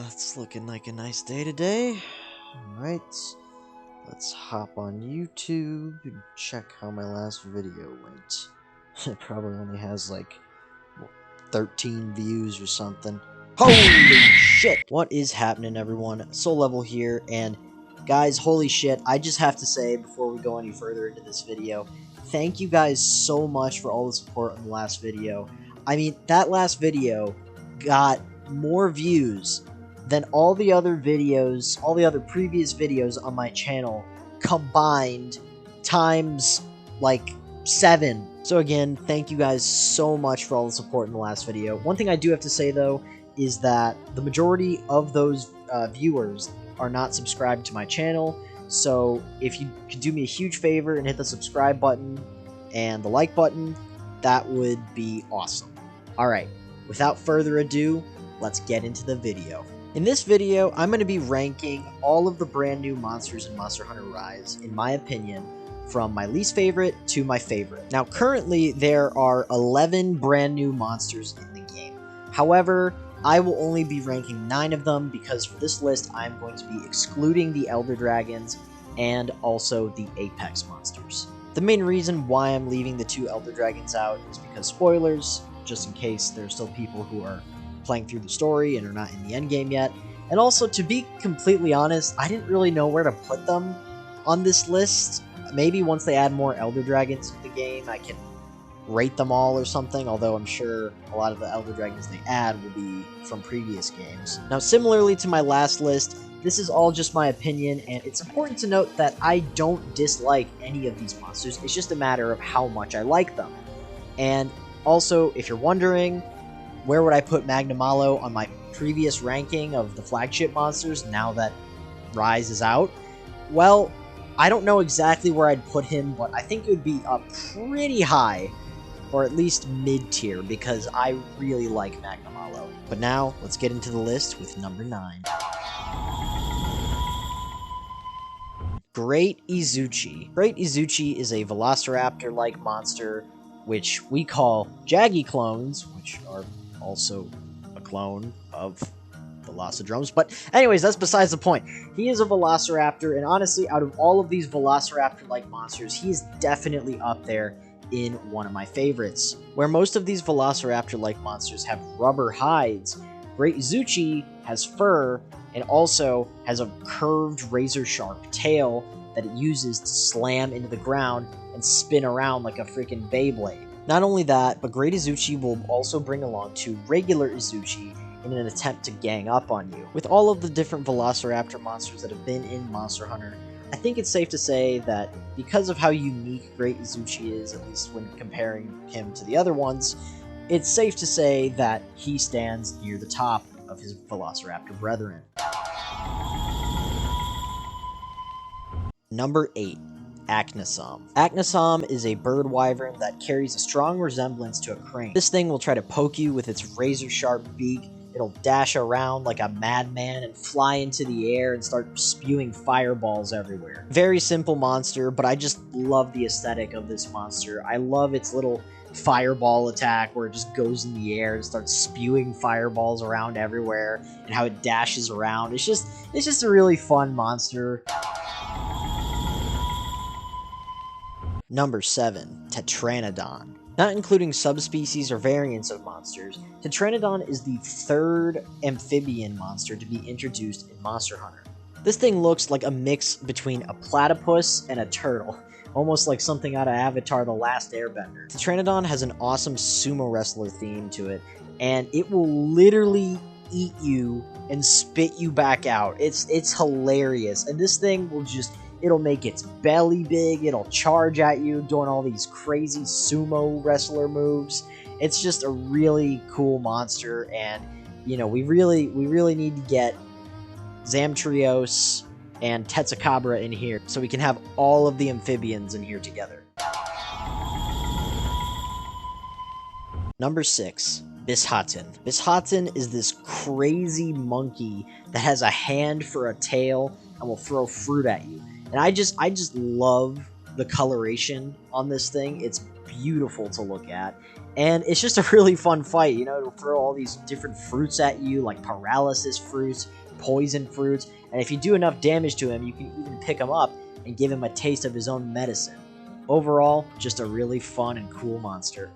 It's looking like a nice day today. Alright, let's hop on YouTube and check how my last video went. It probably only has like 13 views or something. Holy shit! What is happening, everyone? Soul Level here, and guys, holy shit, I just have to say before we go any further into this video, thank you guys so much for all the support on the last video. I mean, that last video got more views than all the other videos, all the other previous videos on my channel combined times like 7. So again, thank you guys so much for all the support in the last video. One thing I do have to say though is that the majority of those viewers are not subscribed to my channel. So if you could do me a huge favor and hit the subscribe button and the like button, that would be awesome. Alright, without further ado, let's get into the video. In this video, I'm going to be ranking all of the brand new monsters in Monster Hunter Rise, in my opinion, from my least favorite to my favorite. Now, currently, there are 11 brand new monsters in the game. However, I will only be ranking 9 of them because for this list, I'm going to be excluding the Elder Dragons and also the Apex monsters. The main reason why I'm leaving the 2 Elder Dragons out is because spoilers, just in case there's still people who are playing through the story and are not in the endgame yet. And also, to be completely honest, I didn't really know where to put them on this list. Maybe once they add more Elder Dragons to the game, I can rate them all or something, although I'm sure a lot of the Elder Dragons they add will be from previous games. Now, similarly to my last list, this is all just my opinion, and it's important to note that I don't dislike any of these monsters. It's just a matter of how much I like them. And also, if you're wondering, where would I put Magna Molo on my previous ranking of the flagship monsters now that Rise is out? Well, I don't know exactly where I'd put him, but I think it would be up pretty high, or at least mid-tier, because I really like Magna Molo. But now, let's get into the list with number 9. Great Izuchi. Great Izuchi is a Velociraptor-like monster, which we call Jaggy clones, which are also a clone of Velocidromes. But anyways, that's besides the point. He is a Velociraptor, and honestly, out of all of these Velociraptor-like monsters, he is definitely up there in one of my favorites. Where most of these Velociraptor-like monsters have rubber hides, Great Izuchi has fur and also has a curved razor-sharp tail that it uses to slam into the ground and spin around like a freaking Beyblade. Not only that, but Great Izuchi will also bring along 2 regular Izuchi in an attempt to gang up on you. With all of the different Velociraptor monsters that have been in Monster Hunter, I think it's safe to say that because of how unique Great Izuchi is, at least when comparing him to the other ones, it's safe to say that he stands near the top of his Velociraptor brethren. Number 8. Acnesom. Acnesom is a bird wyvern that carries a strong resemblance to a crane. This thing will try to poke you with its razor-sharp beak. It'll dash around like a madman and fly into the air and start spewing fireballs everywhere. Very simple monster, but I just love the aesthetic of this monster. I love its little fireball attack where it just goes in the air and starts spewing fireballs around everywhere, and how it dashes around. It's just a really fun monster. Number 7. Tetranodon. Not including subspecies or variants of monsters, Tetranodon is the 3rd amphibian monster to be introduced in Monster Hunter. This thing looks like a mix between a platypus and a turtle, almost like something out of Avatar: The Last Airbender. Tetranodon has an awesome sumo wrestler theme to it, and it will literally eat you and spit you back out. It's hilarious, and this thing will just... it'll make its belly big, it'll charge at you, doing all these crazy sumo wrestler moves. It's just a really cool monster, and, you know, we really need to get Zamtrios and Tetsukabra in here, so we can have all of the amphibians in here together. Number 6. Hutton. Hutton is this crazy monkey that has a hand for a tail and will throw fruit at you. And I just love the coloration on this thing. It's beautiful to look at, and it's just a really fun fight. You know, it'll throw all these different fruits at you, like paralysis fruits, poison fruits, and if you do enough damage to him, you can even pick him up and give him a taste of his own medicine. Overall, just a really fun and cool monster.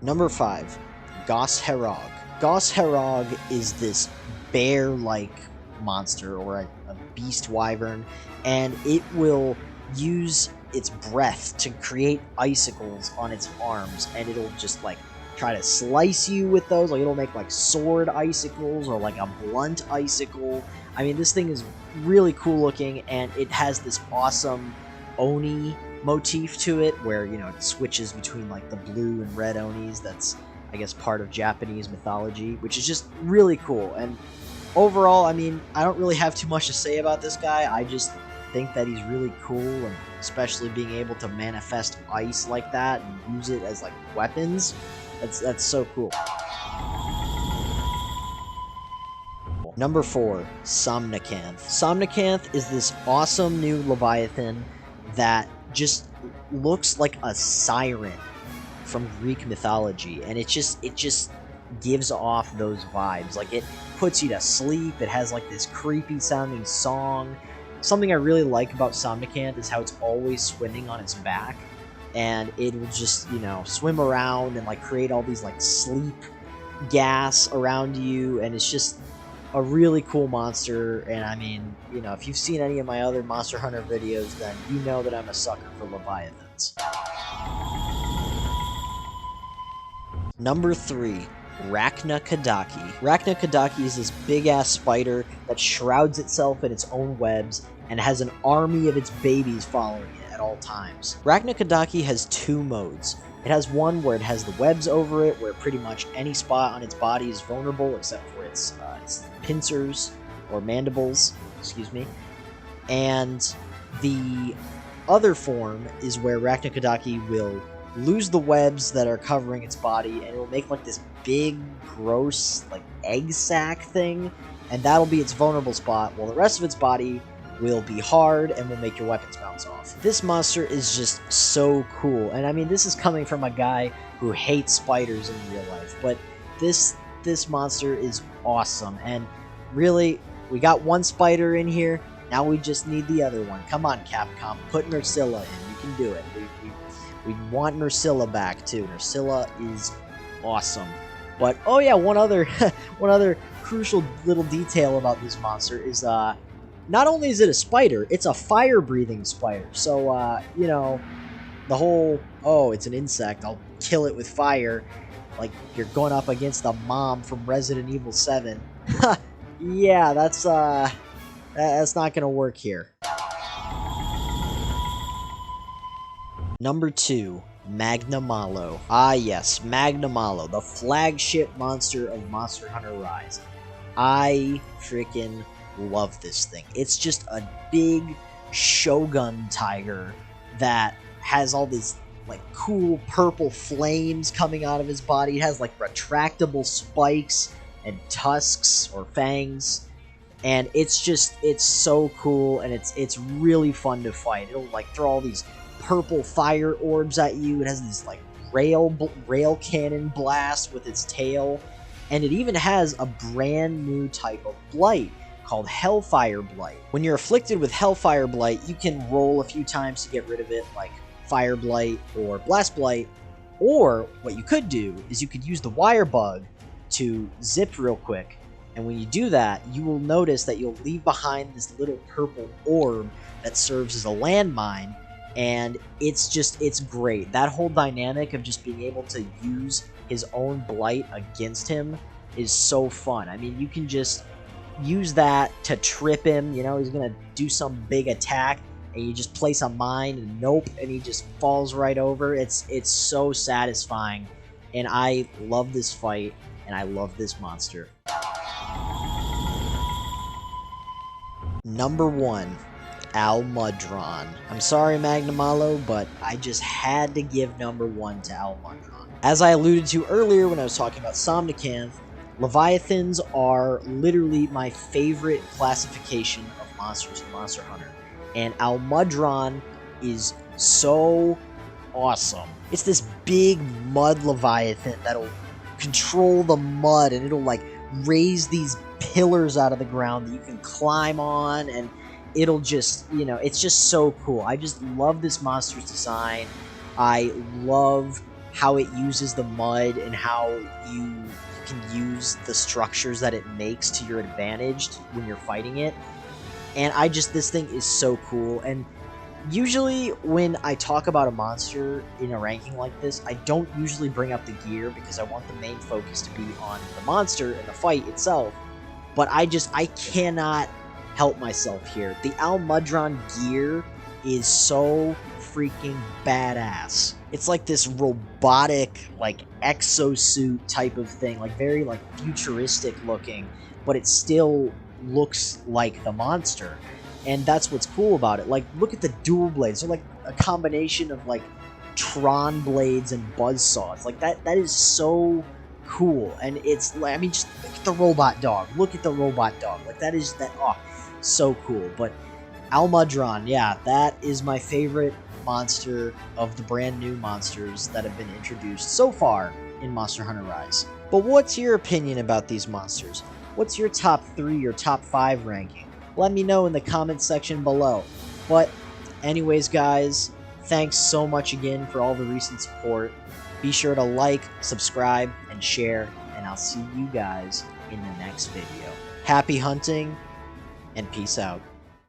Number 5, Gosrog. Gosrog is this bear-like monster, or a beast wyvern, and it will use its breath to create icicles on its arms, and it'll just like try to slice you with those. Like it'll make like sword icicles or like a blunt icicle. I mean, this thing is really cool looking, and it has this awesome Oni motif to it, where, you know, it switches between like the blue and red Onis. That's, I guess, part of Japanese mythology, which is just really cool. And overall, I mean, I don't really have too much to say about this guy. I just think that he's really cool, and especially being able to manifest ice like that and use it as like weapons. That's so cool. Number 4, Somnicanth. Somnicanth is this awesome new Leviathan that just looks like a siren from Greek mythology, and it just gives off those vibes. Like, it puts you to sleep. It has like this creepy sounding song. Something I really like about Somnicanth is how it's always swimming on its back, and it will just, you know, swim around and like create all these like sleep gas around you, and it's just a really cool monster. And I mean, you know, if you've seen any of my other Monster Hunter videos, then you know that I'm a sucker for Leviathans. Number 3, Rakna Kadaki. Rakna Kadaki is this big-ass spider that shrouds itself in its own webs and has an army of its babies following it at all times. Rakna Kadaki has 2 modes. It has one where it has the webs over it, where pretty much any spot on its body is vulnerable except for its pincers or mandibles, excuse me. And the other form is where Rakna Kadaki will lose the webs that are covering its body, and it will make like this big, gross, like egg sac thing, and that'll be its vulnerable spot, while the rest of its body will be hard and will make your weapons bounce off. This monster is just so cool, and I mean, this is coming from a guy who hates spiders in real life, but this monster is awesome. And really, we got one spider in here, now we just need the other one. Come on, Capcom, put Nursilla in. You can do it. We want Nursilla back too. Nursilla is awesome. But oh yeah, one other crucial little detail about this monster is not only is it a spider, it's a fire-breathing spider. So you know, the whole, oh, it's an insect, I'll kill it with fire, like you're going up against the mom from Resident Evil 7. Yeah, that's not gonna work here. Number 2, Magna Molo. Ah yes, Magna Molo, the flagship monster of Monster Hunter Rise. I freaking love this thing. It's just a big Shogun tiger that has all these like cool purple flames coming out of his body. It has like retractable spikes and tusks or fangs, and it's so cool, and it's really fun to fight. It'll like throw all these purple fire orbs at you. It has this like rail cannon blast with its tail, and it even has a brand new type of blight called Hellfire Blight. When you're afflicted with Hellfire Blight, you can roll a few times to get rid of it, like Fire Blight or Blast Blight, or what you could do is you could use the Wire Bug to zip real quick, and when you do that, you will notice that you'll leave behind this little purple orb that serves as a landmine, and it's great. That whole dynamic of just being able to use his own blight against him is so fun. I mean, you can just use that to trip him. You know, he's gonna do some big attack, and you just place a mine, and nope, and he just falls right over. It's so satisfying, and I love this fight, and I love this monster. Number 1, Almadron. I'm sorry, Magna Molo, but I just had to give number 1 to Almadron. As I alluded to earlier when I was talking about Somnicanth, Leviathans are literally my favorite classification of monsters in Monster Hunter. And Almadron is so awesome. It's this big mud leviathan that'll control the mud, and it'll like raise these pillars out of the ground that you can climb on, and it'll just, you know, it's just so cool. I just love this monster's design. I love how it uses the mud and how you can use the structures that it makes to your advantage when you're fighting it. And this thing is so cool. And usually when I talk about a monster in a ranking like this, I don't usually bring up the gear because I want the main focus to be on the monster and the fight itself. But I cannot help myself here. The Almadron gear is so freaking badass. It's like this robotic, like exosuit type of thing, like very like futuristic looking, but it still looks like the monster. And that's what's cool about it. Like, look at the dual blades. They're like a combination of like Tron blades and buzzsaws. Like that is so cool. And it's like, I mean, just look at the robot dog. Look at the robot dog. Like oh, so cool. But Almadron, yeah, that is my favorite monster of the brand new monsters that have been introduced so far in Monster Hunter Rise. But what's your opinion about these monsters? What's your top 3 or top 5 ranking? Let me know in the comments section below. But anyways, guys, thanks so much again for all the recent support. Be sure to like, subscribe, and share, and I'll see you guys in the next video. Happy hunting, and peace out.